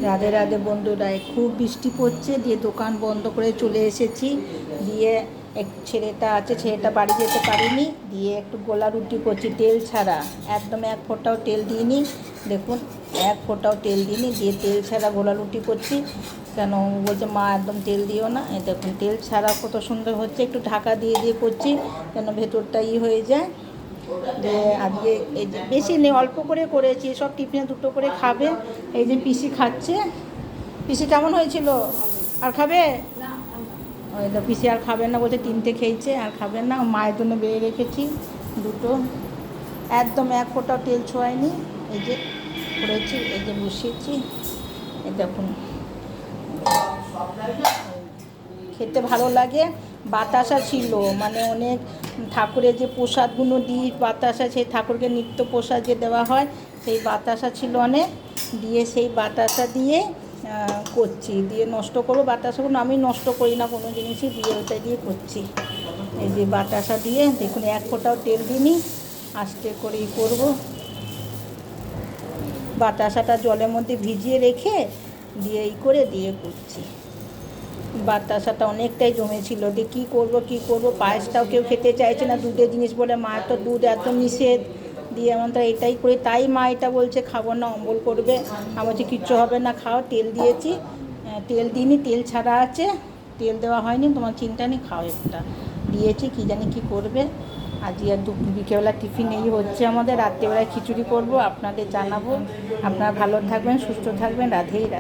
রাধে রাধে বন্ধুরা, খুব বৃষ্টি পড়ছে, দিয়ে দোকান বন্ধ করে চলে এসেছি। দিয়ে এক ছেলেটা আছে, ছেলেটা বাড়ি যেতে পারিনি, দিয়ে একটু গোলা রুটি করছি তেল ছাড়া, একদম এক ফোঁটাও তেল দিইনি। দেখুন, এক ফোঁটাও তেল দিইনি, দিয়ে তেল ছাড়া গোলা রুটি করছি। কেন বলছে মা একদম তেল দিও না। এই দেখুন তেল ছাড়া কত সুন্দর হচ্ছে, একটু ঢাকা দিয়ে দিয়ে করছি যেন ভেতরটা হয়ে যায়। যে আজকে এই যে বেশি নেই, অল্প করে করেছি, সব টিফিনে দুটো করে খাবে। এই যে পিসি খাচ্ছে। পিসি কেমন হয়েছিল? আর খাবে? ওই তো পিসি আর খাবেন না বলছে, তিনটে খেয়েছে আর খাবেন না। মায়ের জন্য বেড়ে রেখেছি দুটো, একদম এক ফোঁটাও তেল ছোঁয়াইনি। এই যে করেছি, এই যে বসিয়েছি, এই দেখুন। খেতে ভালো লাগে। বাতাসা ছিল, মানে অনেক ঠাকুরের যে প্রসাদগুলো দিই, বাতাসা, সেই ঠাকুরকে নিত্য প্রসাদ যে দেওয়া হয়, সেই বাতাসা ছিল অনেক। দিয়ে সেই বাতাসা দিয়ে করছি, দিয়ে নষ্ট করবো বাতাসাগুলো। আমি নষ্ট করি না কোনো জিনিসই, দিয়ে ওটা দিয়ে করছি। এই যে বাতাসা দিয়ে দেখুন, এক ফোঁটাও তেল দিইনি, আস্তে করেই করবো। বাতাসাটা জলের মধ্যে ভিজিয়ে রেখে দিয়ে এই করে দিয়ে করছি। বাতাসাটা অনেকটাই জমেছিল, দিয়ে কী করবো, পায়েসটাও কেউ খেতে চাইছে না, দুধের জিনিস বলে, মায়ের তো দুধ একদম নিষেধ। দিয়ে এমন তো এটাই করি, তাই মা এটা বলছে খাবো না, অম্বল করবে। আমার বলছে কিচ্ছু হবে না, খাও। তেল দিয়েছি, তেল দিইনি, তেল ছাড়া আছে, তেল দেওয়া হয়নি, তোমার চিন্তা নেই, খাও। একটা দিয়েছি, কী জানি কী করবে। আজকে আর বিকেলবেলা টিফিন এই হচ্ছে আমাদের, রাত্রেবেলায় খিচুড়ি করব, আপনাদের জানাবো। আপনারা ভালো থাকবেন, সুস্থ থাকবেন, রাধেই রাধে।